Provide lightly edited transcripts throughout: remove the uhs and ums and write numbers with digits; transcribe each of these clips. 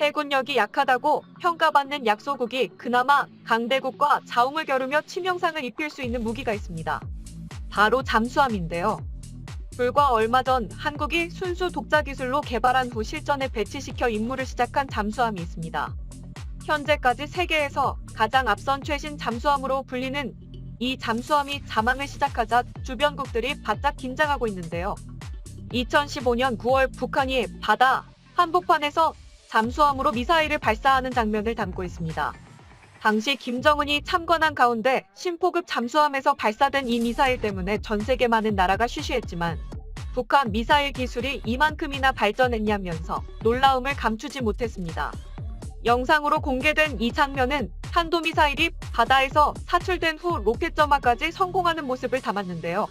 해군력이 약하다고 평가받는 약소국이 그나마 강대국과 자웅을 겨루며 치명상을 입힐 수 있는 무기가 있습니다. 바로 잠수함인데요. 불과 얼마 전 한국이 순수 독자 기술로 개발한 후 실전에 배치시켜 임무를 시작한 잠수함이 있습니다. 현재까지 세계에서 가장 앞선 최신 잠수함으로 불리는 이 잠수함이 잠항을 시작하자 주변국들이 바짝 긴장하고 있는데요. 2015년 9월 북한이 바다 한복판에서 잠수함으로 미사일을 발사하는 장면을 담고 있습니다. 당시 김정은이 참관한 가운데 신포급 잠수함에서 발사된 이 미사일 때문에 전 세계 많은 나라가 쉬쉬했지만 북한 미사일 기술이 이만큼이나 발전했냐면서 놀라움을 감추지 못했습니다. 영상으로 공개된 이 장면은 탄도미사일이 바다에서 사출된 후 로켓 점화까지 성공하는 모습을 담았는데요.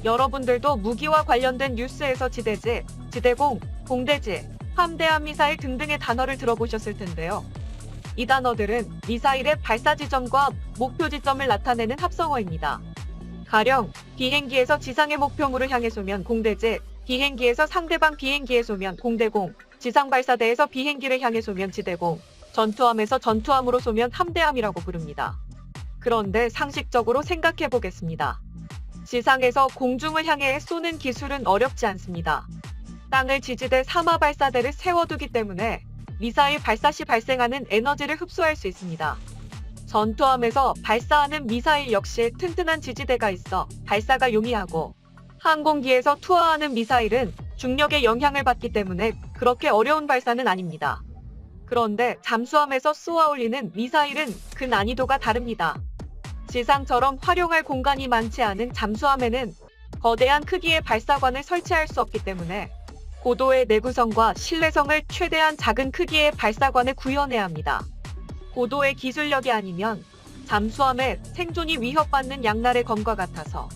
여러분들도 무기와 관련된 뉴스에서 지대지, 지대공, 공대지, 함대함 미사일 등등의 단어를 들어보셨을 텐데요. 이 단어들은 미사일의 발사 지점과 목표 지점을 나타내는 합성어입니다. 가령 비행기에서 지상의 목표물을 향해 쏘면 공대지, 비행기에서 상대방 비행기에 쏘면 공대공, 지상발사대에서 비행기를 향해 쏘면 지대공, 전투함에서 전투함으로 쏘면 함대함이라고 부릅니다. 그런데 상식적으로 생각해 보겠습니다. 지상에서 공중을 향해 쏘는 기술은 어렵지 않습니다. 땅을 지지대 삼하발사대를 세워두기 때문에 미사일 발사 시 발생하는 에너지를 흡수할 수 있습니다. 전투함에서 발사하는 미사일 역시 튼튼한 지지대가 있어 발사가 용이하고 항공기에서 투하하는 미사일은 중력의 영향을 받기 때문에 그렇게 어려운 발사는 아닙니다. 그런데 잠수함에서 쏘아 올리는 미사일은 그 난이도가 다릅니다. 지상처럼 활용할 공간이 많지 않은 잠수함에는 거대한 크기의 발사관을 설치할 수 없기 때문에 고도의 내구성과 신뢰성을 최대한 작은 크기의 발사관에 구현해야 합니다. 고도의 기술력이 아니면 잠수함의 생존이 위협받는 양날의 검과 같아서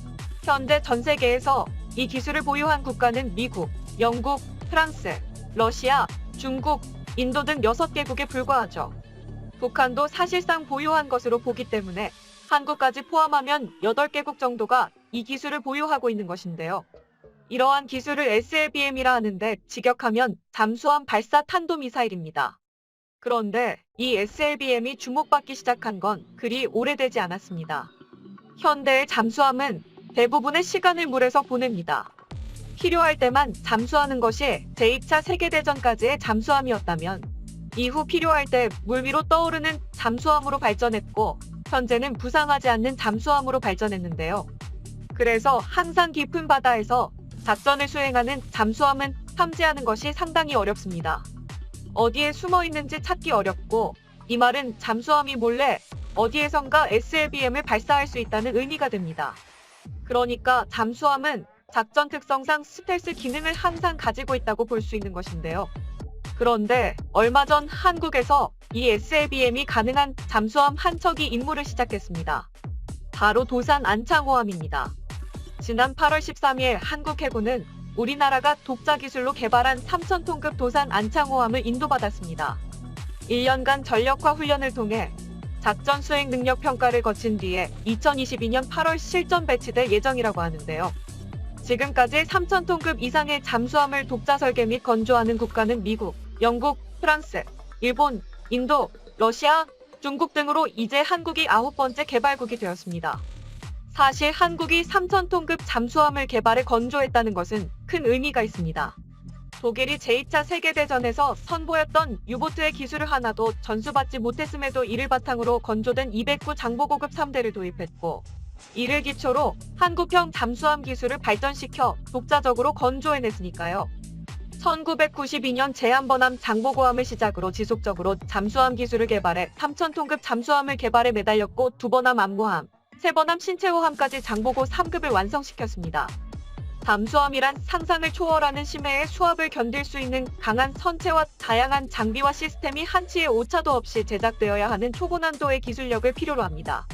현재 전 세계에서 이 기술을 보유한 국가는 미국, 영국, 프랑스, 러시아, 중국, 인도 등 6개국에 불과하죠. 북한도 사실상 보유한 것으로 보기 때문에 한국까지 포함하면 8개국 정도가 이 기술을 보유하고 있는 것인데요. 이러한 기술을 SLBM이라 하는데 직역하면 잠수함 발사 탄도미사일입니다. 그런데 이 SLBM이 주목받기 시작한 건 그리 오래되지 않았습니다. 현대의 잠수함은 대부분의 시간을 물에서 보냅니다. 필요할 때만 잠수하는 것이 제2차 세계대전까지의 잠수함이었다면 이후 필요할 때 물 위로 떠오르는 잠수함으로 발전했고 현재는 부상하지 않는 잠수함으로 발전했는데요. 그래서 항상 깊은 바다에서 작전을 수행하는 잠수함은 탐지하는 것이 상당히 어렵습니다. 어디에 숨어 있는지 찾기 어렵고 이 말은 잠수함이 몰래 어디에선가 SLBM을 발사할 수 있다는 의미가 됩니다. 그러니까 잠수함은 작전 특성상 스텔스 기능을 항상 가지고 있다고 볼 수 있는 것인데요. 그런데 얼마 전 한국에서 이 SLBM이 가능한 잠수함 한 척이 임무를 시작했습니다. 바로 도산 안창호함입니다. 지난 8월 13일 한국 해군은 우리나라가 독자 기술로 개발한 3,000톤급 도산 안창호함을 인도받았습니다. 1년간 전력화 훈련을 통해 작전 수행 능력 평가를 거친 뒤에 2022년 8월 실전 배치될 예정이라고 하는데요. 지금까지 3,000톤급 이상의 잠수함을 독자 설계 및 건조하는 국가는 미국, 영국, 프랑스, 일본, 인도, 러시아, 중국 등으로 이제 한국이 9번째 개발국이 되었습니다. 사실 한국이 3,000톤급 잠수함을 개발해 건조했다는 것은 큰 의미가 있습니다. 독일이 제2차 세계대전에서 선보였던 유보트의 기술을 하나도 전수받지 못했음에도 이를 바탕으로 건조된 209 장보고급 3대를 도입했고 이를 기초로 한국형 잠수함 기술을 발전시켜 독자적으로 건조해냈으니까요. 1992년 제한번함 장보고함을 시작으로 지속적으로 잠수함 기술을 개발해 3,000톤급 잠수함을 개발해 매달렸고 2번함 암모함, 3번함 신체호함까지 장보고 3급을 완성시켰습니다. 잠수함이란 상상을 초월하는 심해의 수압을 견딜 수 있는 강한 선체와 다양한 장비와 시스템이 한치의 오차도 없이 제작되어야 하는 초고난도의 기술력을 필요로 합니다.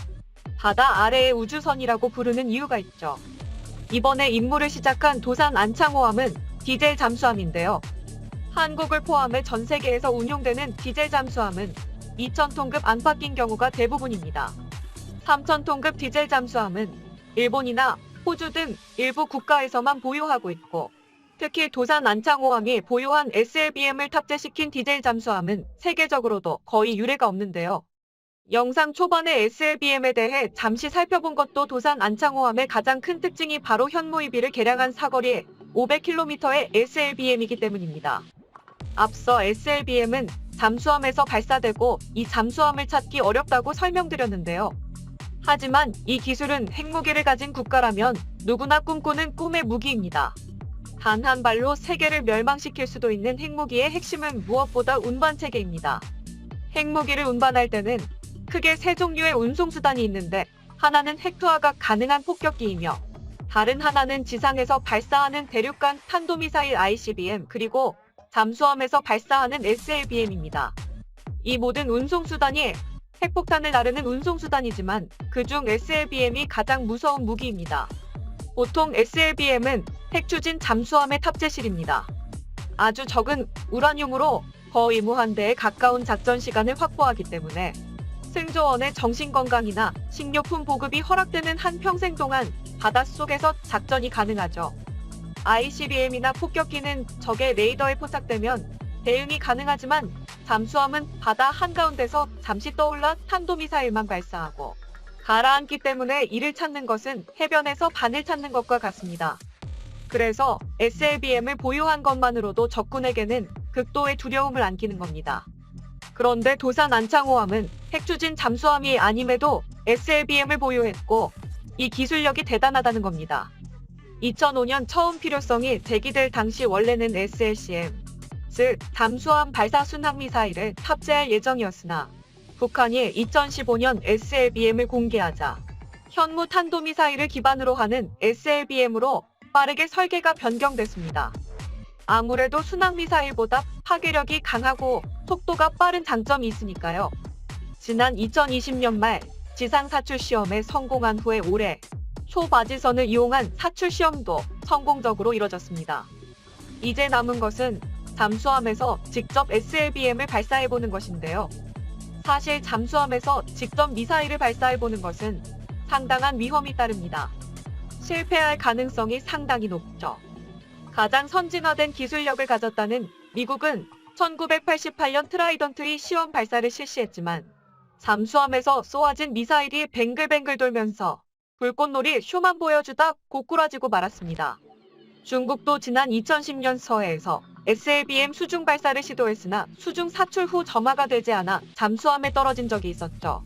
바다 아래의 우주선이라고 부르는 이유가 있죠. 이번에 임무를 시작한 도산 안창호함은 디젤 잠수함인데요. 한국을 포함해 전 세계에서 운용되는 디젤 잠수함은 2,000톤급 안팎인 경우가 대부분입니다. 3,000톤급 디젤 잠수함은 일본이나 호주 등 일부 국가에서만 보유하고 있고 특히 도산 안창호함이 보유한 SLBM을 탑재시킨 디젤 잠수함은 세계적으로도 거의 유례가 없는데요. 영상 초반에 SLBM에 대해 잠시 살펴본 것도 도산 안창호함의 가장 큰 특징이 바로 현무이비를 개량한 사거리 500km의 SLBM이기 때문입니다. 앞서 SLBM은 잠수함에서 발사되고 이 잠수함을 찾기 어렵다고 설명드렸는데요. 하지만 이 기술은 핵무기를 가진 국가라면 누구나 꿈꾸는 꿈의 무기입니다. 단 한 발로 세계를 멸망시킬 수도 있는 핵무기의 핵심은 무엇보다 운반체계입니다. 핵무기를 운반할 때는 크게 세 종류의 운송수단이 있는데 하나는 핵투하가 가능한 폭격기이며 다른 하나는 지상에서 발사하는 대륙간 탄도미사일 ICBM 그리고 잠수함에서 발사하는 SLBM입니다. 이 모든 운송수단이 핵폭탄을 나르는 운송수단이지만 그중 SLBM이 가장 무서운 무기입니다. 보통 SLBM은 핵추진 잠수함의 탑재실입니다. 아주 적은 우라늄으로 거의 무한대에 가까운 작전 시간을 확보하기 때문에 승조원의 정신건강이나 식료품 보급이 허락되는 한평생 동안 바닷속에서 작전이 가능하죠. ICBM이나 폭격기는 적의 레이더에 포착되면 대응이 가능하지만 잠수함은 바다 한가운데서 잠시 떠올라 탄도미사일만 발사하고 가라앉기 때문에 이를 찾는 것은 해변에서 바늘 찾는 것과 같습니다. 그래서 SLBM을 보유한 것만으로도 적군에게는 극도의 두려움을 안기는 겁니다. 그런데 도산 안창호함은 핵추진 잠수함이 아님에도 SLBM을 보유했고 이 기술력이 대단하다는 겁니다. 2005년 처음 필요성이 제기될 당시 원래는 SLCM, 즉 잠수함 발사 순항미사일을 탑재할 예정이었으나 북한이 2015년 SLBM을 공개하자 현무 탄도미사일을 기반으로 하는 SLBM으로 빠르게 설계가 변경됐습니다. 아무래도 순항미사일보다 파괴력이 강하고 속도가 빠른 장점이 있으니까요. 지난 2020년 말 지상 사출 시험에 성공한 후에 올해 초바지선을 이용한 사출 시험도 성공적으로 이뤄졌습니다. 이제 남은 것은 잠수함에서 직접 SLBM을 발사해보는 것인데요. 사실 잠수함에서 직접 미사일을 발사해보는 것은 상당한 위험이 따릅니다. 실패할 가능성이 상당히 높죠. 가장 선진화된 기술력을 가졌다는 미국은 1988년 트라이던트 2 시험 발사를 실시했지만 잠수함에서 쏘아진 미사일이 뱅글뱅글 돌면서 불꽃놀이 쇼만 보여주다 고꾸라지고 말았습니다. 중국도 지난 2010년 서해에서 SLBM 수중 발사를 시도했으나 수중 사출 후 점화가 되지 않아 잠수함에 떨어진 적이 있었죠.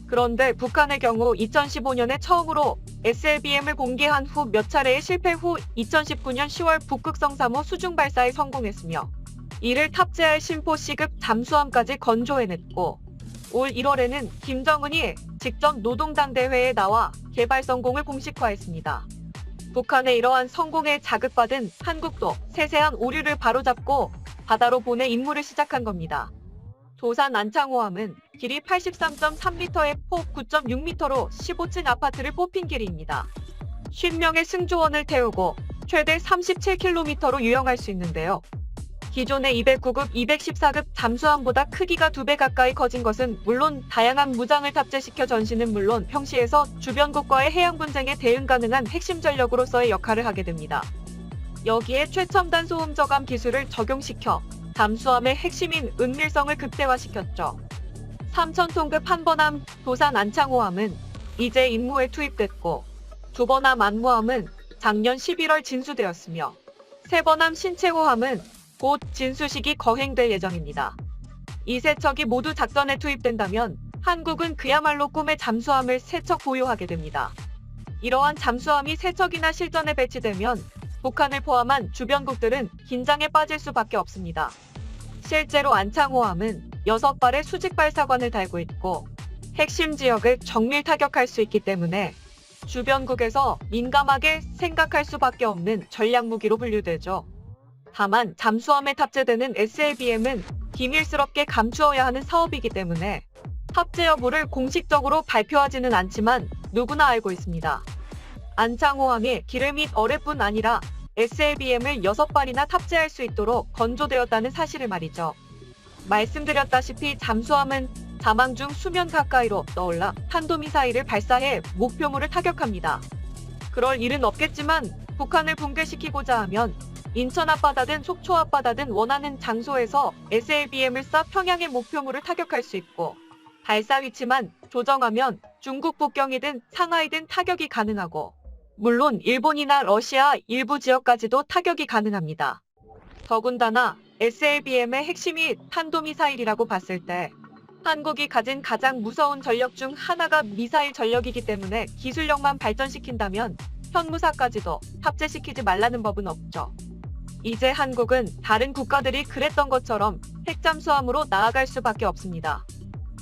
그런데 북한의 경우 2015년에 처음으로 SLBM을 공개한 후 몇 차례의 실패 후 2019년 10월 북극성 3호 수중 발사에 성공했으며 이를 탑재할 심포 C급 잠수함까지 건조해냈고 올 1월에는 김정은이 직접 노동당 대회에 나와 개발 성공을 공식화했습니다. 북한의 이러한 성공에 자극받은 한국도 세세한 오류를 바로잡고 바다로 보내 임무를 시작한 겁니다. 도산 안창호함은 길이 83.3m에 폭 9.6m로 15층 아파트를 뽑힌 길이입니다. 50명의 승조원을 태우고 최대 37km로 유영할 수 있는데요. 기존의 209급, 214급 잠수함보다 크기가 2배 가까이 커진 것은 물론 다양한 무장을 탑재시켜 전시는 물론 평시에서 주변국과의 해양 분쟁에 대응 가능한 핵심 전력으로서의 역할을 하게 됩니다. 여기에 최첨단 소음 저감 기술을 적용시켜 잠수함의 핵심인 은밀성을 극대화시켰죠. 3,000톤급 한번함 도산 안창호함은 이제 임무에 투입됐고 두번함 안무함은 작년 11월 진수되었으며 세번함 신채호함은 곧 진수식이 거행될 예정입니다. 이 세 척이 모두 작전에 투입된다면 한국은 그야말로 꿈의 잠수함을 3척 보유하게 됩니다. 이러한 잠수함이 3척이나 실전에 배치되면 북한을 포함한 주변국들은 긴장에 빠질 수밖에 없습니다. 실제로 안창호함은 6발의 수직 발사관을 달고 있고 핵심 지역을 정밀 타격할 수 있기 때문에 주변국에서 민감하게 생각할 수밖에 없는 전략무기로 분류되죠. 다만 잠수함에 탑재되는 SLBM은 비밀스럽게 감추어야 하는 사업이기 때문에 탑재 여부를 공식적으로 발표하지는 않지만 누구나 알고 있습니다. 안창호함이 기름 및 어뢰뿐 아니라 SLBM을 6발이나 탑재할 수 있도록 건조되었다는 사실을 말이죠. 말씀드렸다시피 잠수함은 사망 중 수면 가까이로 떠올라 탄도미사일을 발사해 목표물을 타격합니다. 그럴 일은 없겠지만 북한을 붕괴시키고자 하면 인천 앞바다든 속초 앞바다든 원하는 장소에서 SLBM을 쏴 평양의 목표물을 타격할 수 있고 발사 위치만 조정하면 중국 북경이든 상하이든 타격이 가능하고 물론 일본이나 러시아 일부 지역까지도 타격이 가능합니다. 더군다나 SLBM의 핵심이 탄도미사일이라고 봤을 때 한국이 가진 가장 무서운 전력 중 하나가 미사일 전력이기 때문에 기술력만 발전시킨다면 현무사까지도 탑재시키지 말라는 법은 없죠. 이제 한국은 다른 국가들이 그랬던 것처럼 핵잠수함으로 나아갈 수밖에 없습니다.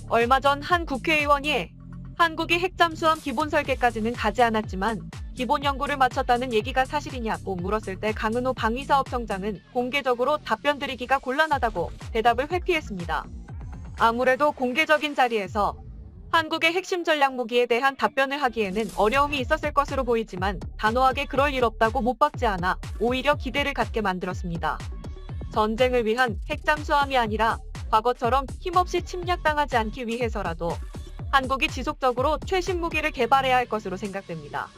얼마 전 한 국회의원이 한국이 핵잠수함 기본 설계까지는 가지 않았지만 기본 연구를 마쳤다는 얘기가 사실이냐고 물었을 때 강은호 방위사업청장은 공개적으로 답변 드리기가 곤란하다고 대답을 회피했습니다. 아무래도 공개적인 자리에서 한국의 핵심 전략 무기에 대한 답변을 하기에는 어려움이 있었을 것으로 보이지만 단호하게 그럴 일 없다고 못 박지 않아 오히려 기대를 갖게 만들었습니다. 전쟁을 위한 핵잠수함이 아니라 과거처럼 힘없이 침략당하지 않기 위해서라도 한국이 지속적으로 최신 무기를 개발해야 할 것으로 생각됩니다.